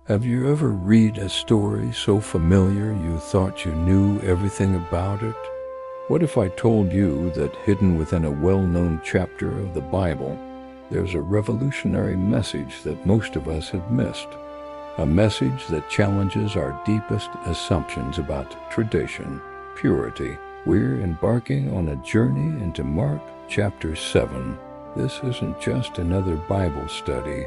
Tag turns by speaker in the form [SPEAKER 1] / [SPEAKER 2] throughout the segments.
[SPEAKER 1] Have you ever read a story so familiar you thought you knew everything about it? What if I told you that hidden within a well-known chapter of the Bible, there's a revolutionary message that most of us have missed? A message that challenges our deepest assumptions about tradition, purity. We're embarking on a journey into Mark chapter 7. This isn't just another Bible study.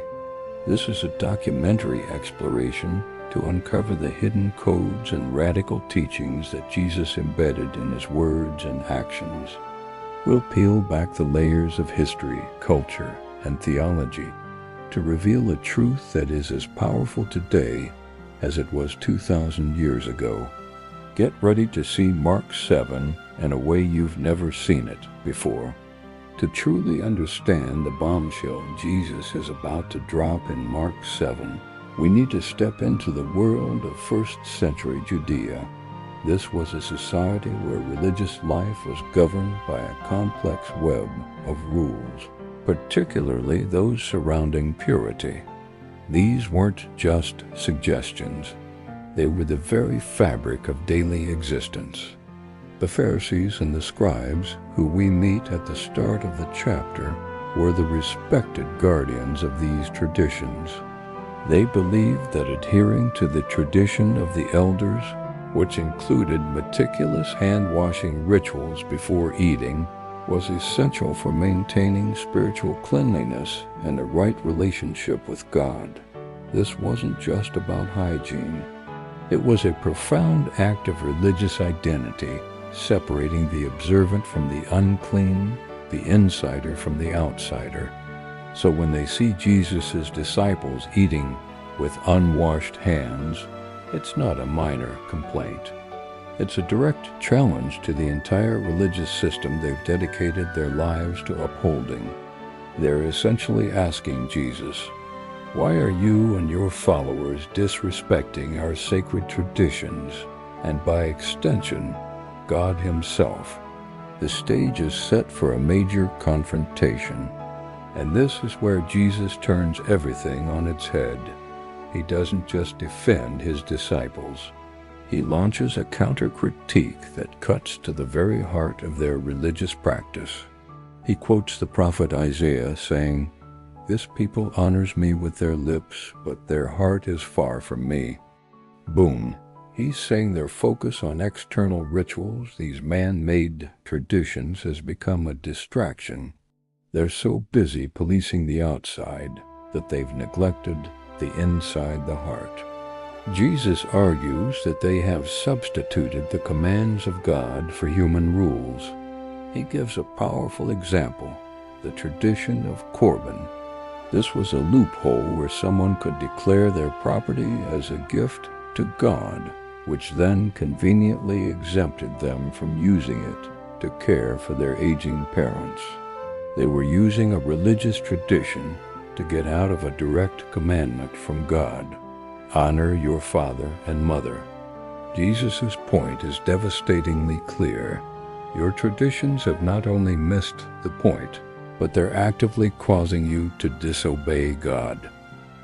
[SPEAKER 1] This is a documentary exploration to uncover the hidden codes and radical teachings that Jesus embedded in his words and actions. We'll peel back the layers of history, culture, and theology to reveal a truth that is as powerful today as it was 2,000 years ago. Get ready to see Mark 7 in a way you've never seen it before. To truly understand the bombshell Jesus is about to drop in Mark 7, we need to step into the world of first-century Judea. This was a society where religious life was governed by a complex web of rules, particularly those surrounding purity. These weren't just suggestions. They were the very fabric of daily existence. The Pharisees and the scribes, who we meet at the start of the chapter, were the respected guardians of these traditions. They believed that adhering to the tradition of the elders, which included meticulous hand-washing rituals before eating, was essential for maintaining spiritual cleanliness and a right relationship with God. This wasn't just about hygiene. It was a profound act of religious identity, separating the observant from the unclean, the insider from the outsider. So when they see Jesus' disciples eating with unwashed hands, it's not a minor complaint. It's a direct challenge to the entire religious system they've dedicated their lives to upholding. They're essentially asking Jesus, "Why are you and your followers disrespecting our sacred traditions, and by extension, God himself?" The stage is set for a major confrontation, and this is where Jesus turns everything on its head. He doesn't just defend his disciples. He launches a counter-critique that cuts to the very heart of their religious practice. He quotes the prophet Isaiah saying, "This people honors me with their lips, but their heart is far from me." Boom. He's saying their focus on external rituals, these man-made traditions, has become a distraction. They're so busy policing the outside that they've neglected the inside, the heart. Jesus argues that they have substituted the commands of God for human rules. He gives a powerful example, the tradition of Corban. This was a loophole where someone could declare their property as a gift to God, which then conveniently exempted them from using it to care for their aging parents. They were using a religious tradition to get out of a direct commandment from God. Honor your father and mother. Jesus' point is devastatingly clear. Your traditions have not only missed the point, but they're actively causing you to disobey God.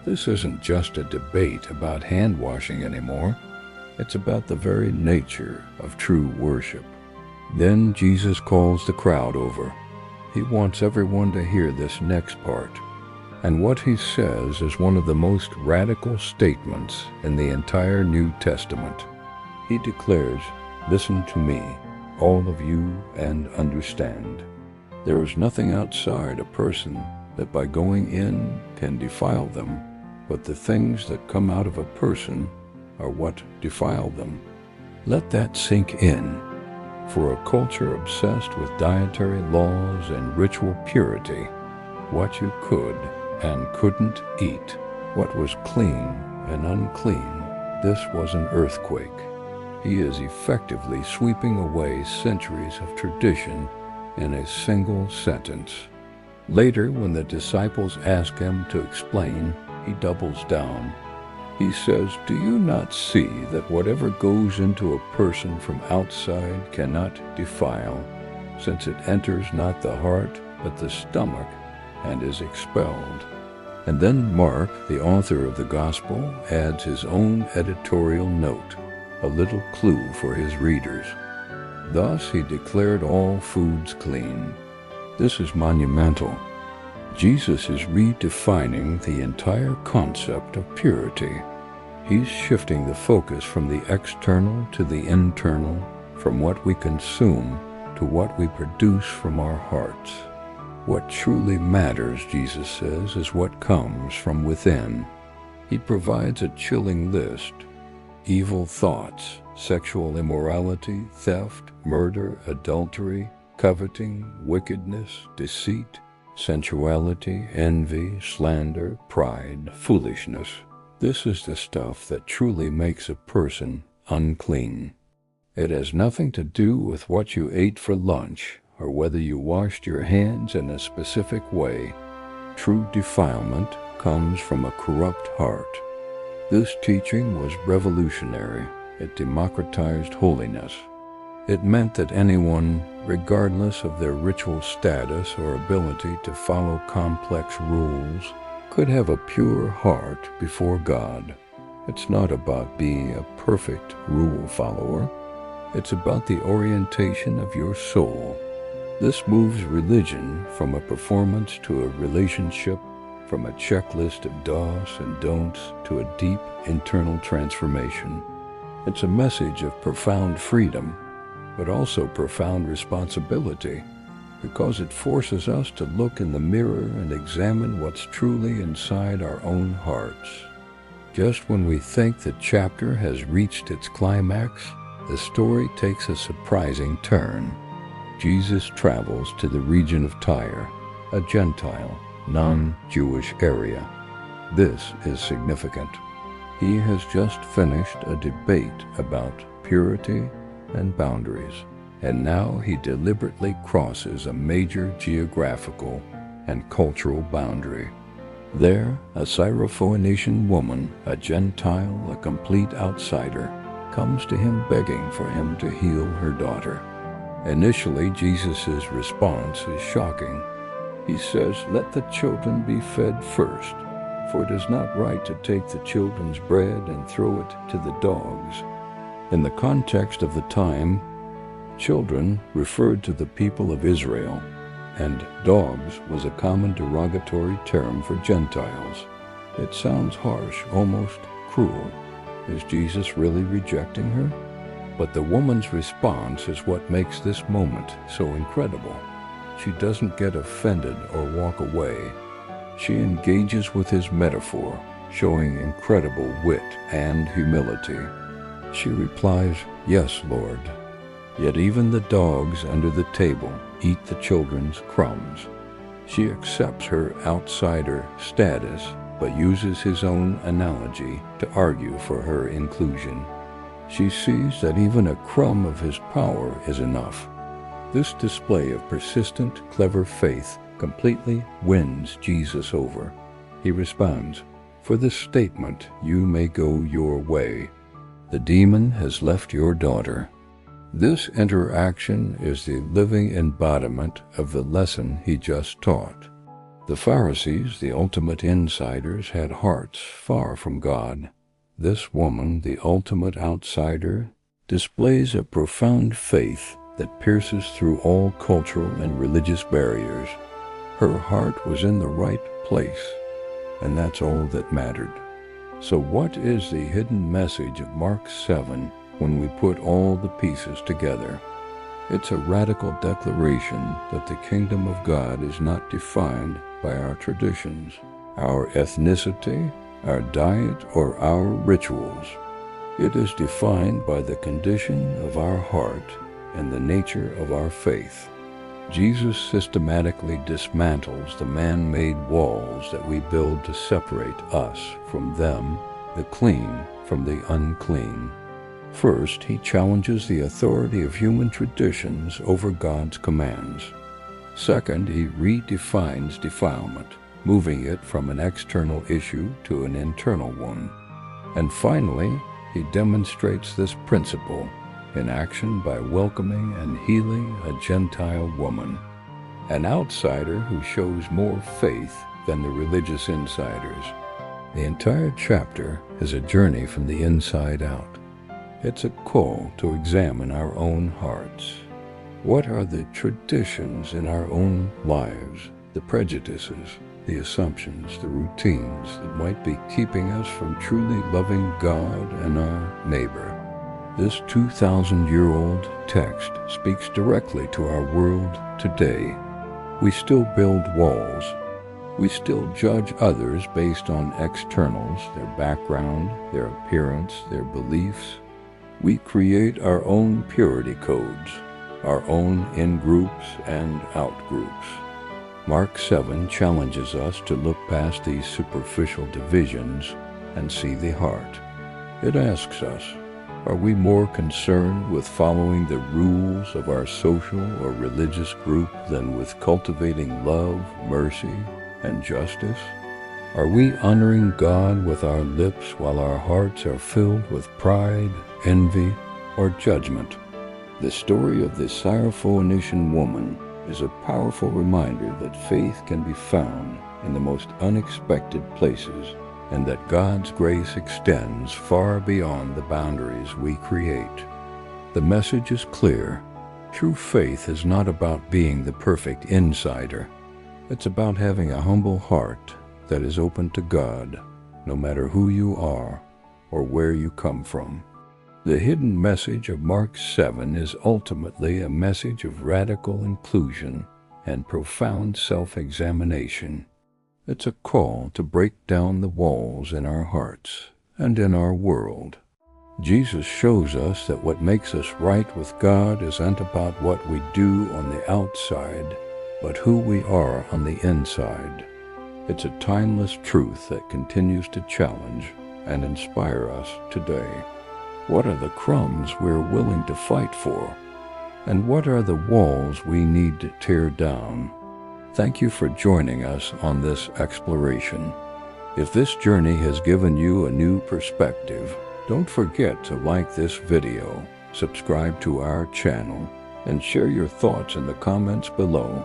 [SPEAKER 1] This isn't just a debate about hand-washing anymore. It's about the very nature of true worship. Then Jesus calls the crowd over. He wants everyone to hear this next part. And what he says is one of the most radical statements in the entire New Testament. He declares, "Listen to me, all of you, and understand. There is nothing outside a person that by going in can defile them, but the things that come out of a person are what defile them." Let that sink in. For a culture obsessed with dietary laws and ritual purity, what you could and couldn't eat, what was clean and unclean, this was an earthquake. He is effectively sweeping away centuries of tradition in a single sentence. Later, when the disciples ask him to explain, he doubles down. He says, "Do you not see that whatever goes into a person from outside cannot defile, since it enters not the heart, but the stomach, and is expelled?" And then Mark, the author of the Gospel, adds his own editorial note, a little clue for his readers. Thus he declared all foods clean. This is monumental. Jesus is redefining the entire concept of purity. He's shifting the focus from the external to the internal, from what we consume to what we produce from our hearts. What truly matters, Jesus says, is what comes from within. He provides a chilling list: evil thoughts, sexual immorality, theft, murder, adultery, coveting, wickedness, deceit, sensuality, envy, slander, pride, foolishness. This is the stuff that truly makes a person unclean. It has nothing to do with what you ate for lunch or whether you washed your hands in a specific way. True defilement comes from a corrupt heart. This teaching was revolutionary. It democratized holiness. It meant that anyone, regardless of their ritual status or ability to follow complex rules, could have a pure heart before God. It's not about being a perfect rule follower. It's about the orientation of your soul. This moves religion from a performance to a relationship, from a checklist of do's and don'ts to a deep internal transformation. It's a message of profound freedom, but also profound responsibility, because it forces us to look in the mirror and examine what's truly inside our own hearts. Just when we think the chapter has reached its climax, the story takes a surprising turn. Jesus travels to the region of Tyre, a Gentile, non-Jewish area. This is significant. He has just finished a debate about purity and boundaries, and now he deliberately crosses a major geographical and cultural boundary. There, a Syrophoenician woman, a Gentile, a complete outsider, comes to him begging for him to heal her daughter. Initially, Jesus' response is shocking. He says, "Let the children be fed first, for it is not right to take the children's bread and throw it to the dogs." In the context of the time, children referred to the people of Israel, and dogs was a common derogatory term for Gentiles. It sounds harsh, almost cruel. Is Jesus really rejecting her? But the woman's response is what makes this moment so incredible. She doesn't get offended or walk away. She engages with his metaphor, showing incredible wit and humility. She replies, "Yes, Lord. Yet even the dogs under the table eat the children's crumbs." She accepts her outsider status, but uses his own analogy to argue for her inclusion. She sees that even a crumb of his power is enough. This display of persistent, clever faith completely wins Jesus over. He responds, "For this statement you may go your way. The demon has left your daughter." This interaction is the living embodiment of the lesson he just taught. The Pharisees, the ultimate insiders, had hearts far from God. This woman, the ultimate outsider, displays a profound faith that pierces through all cultural and religious barriers. Her heart was in the right place, and that's all that mattered. So what is the hidden message of Mark 7 when we put all the pieces together? It's a radical declaration that the kingdom of God is not defined by our traditions, our ethnicity, our diet, or our rituals. It is defined by the condition of our heart and the nature of our faith. Jesus systematically dismantles the man-made walls that we build to separate us from them, the clean from the unclean. First, he challenges the authority of human traditions over God's commands. Second, he redefines defilement, moving it from an external issue to an internal one. And finally, he demonstrates this principle in action by welcoming and healing a Gentile woman, an outsider who shows more faith than the religious insiders. The entire chapter is a journey from the inside out. It's a call to examine our own hearts. What are the traditions in our own lives, the prejudices, the assumptions, the routines that might be keeping us from truly loving God and our neighbor? This 2,000-year-old text speaks directly to our world today. We still build walls. We still judge others based on externals, their background, their appearance, their beliefs. We create our own purity codes, our own in-groups and out-groups. Mark 7 challenges us to look past these superficial divisions and see the heart. It asks us, are we more concerned with following the rules of our social or religious group than with cultivating love, mercy, and justice? Are we honoring God with our lips while our hearts are filled with pride, envy, or judgment? The story of the Syrophoenician woman is a powerful reminder that faith can be found in the most unexpected places, and that God's grace extends far beyond the boundaries we create. The message is clear. True faith is not about being the perfect insider. It's about having a humble heart that is open to God, no matter who you are or where you come from. The hidden message of Mark 7 is ultimately a message of radical inclusion and profound self-examination. It's a call to break down the walls in our hearts and in our world. Jesus shows us that what makes us right with God isn't about what we do on the outside, but who we are on the inside. It's a timeless truth that continues to challenge and inspire us today. What are the crumbs we're willing to fight for? And what are the walls we need to tear down? Thank you for joining us on this exploration. If this journey has given you a new perspective, don't forget to like this video, subscribe to our channel, and share your thoughts in the comments below.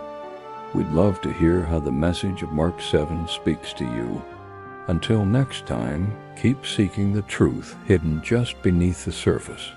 [SPEAKER 1] We'd love to hear how the message of Mark 7 speaks to you. Until next time, keep seeking the truth hidden just beneath the surface.